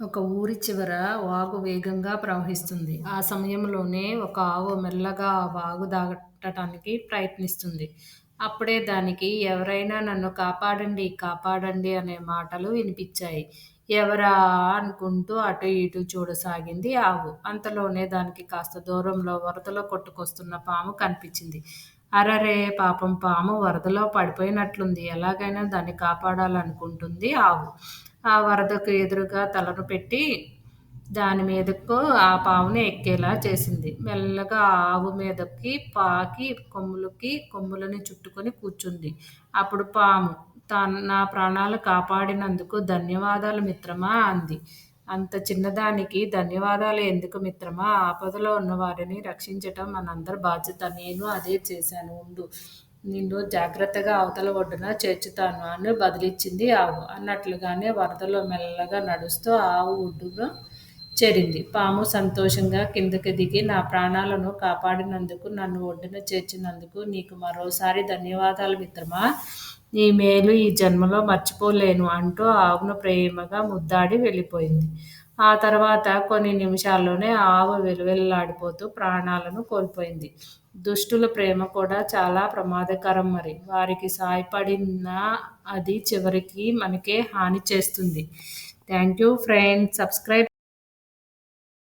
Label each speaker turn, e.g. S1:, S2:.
S1: ఒక ఊరి చివర వాగు వేగంగా ప్రవహిస్తుంది. ఆ సమయంలోనే ఒక ఆవు మెల్లగా ఆ వాగు దాటటానికి ప్రయత్నిస్తుంది. అప్పుడే దానికి ఎవరైనా నన్ను కాపాడండి, కాపాడండి అనే మాటలు వినిపించాయి. ఎవరా అనుకుంటూ అటు ఇటు చూడసాగింది ఆవు. అంతలోనే దానికి కాస్త దూరంలో వరదలో కొట్టుకొస్తున్న పాము కనిపించింది. అరెరే! పాపం పాము వరదలో పడిపోయినట్లుంది. ఎలాగైనా దాన్ని కాపాడాలనుకుంటుంది ఆవు. ఆ వరదకు ఎదురుగా తలను పెట్టి దాని మీదకు ఆ పాముని ఎక్కేలా చేసింది. మెల్లగా ఆ ఆవు మీదకి పాకి కొమ్ములని చుట్టుకొని కూర్చుంది. అప్పుడు పాము నా ప్రాణాలు కాపాడినందుకు ధన్యవాదాలు మిత్రమా అంది. అంత చిన్నదానికి ధన్యవాదాలు ఎందుకు మిత్రమా? ఆపదలో ఉన్న వారిని రక్షించటం మనందరి బాధ్యత. నేను అదే చేశాను. ఉండు, నిన్ను జాగ్రత్తగా అవతల ఒడ్డున చేర్చుతాను అని బదిలిచ్చింది ఆవు. అన్నట్లుగానే వరదలో మెల్లగా నడుస్తూ ఆవు ఒడ్డున చేరింది. పాము సంతోషంగా కిందకి దిగి, నా ప్రాణాలను కాపాడినందుకు, నన్ను ఒడ్డున చేర్చినందుకు నీకు మరోసారి ధన్యవాదాలు మిత్రమా. నీ మేలు ఈ జన్మలో మర్చిపోలేను అంటూ ఆవును ప్రేమగా ముద్దాడి వెళ్ళిపోయింది. ఆ తర్వాత కొన్ని నిమిషాల్లోనే ఆవు వెలువెల్లాడిపోతూ ప్రాణాలను కోల్పోయింది. దుష్టుల ప్రేమ కూడా చాలా ప్రమాదకరం మరి. వారికి సాయపడినా అది చివరికి మనకే హాని చేస్తుంది. Thank you friends. సబ్స్క్రైబ్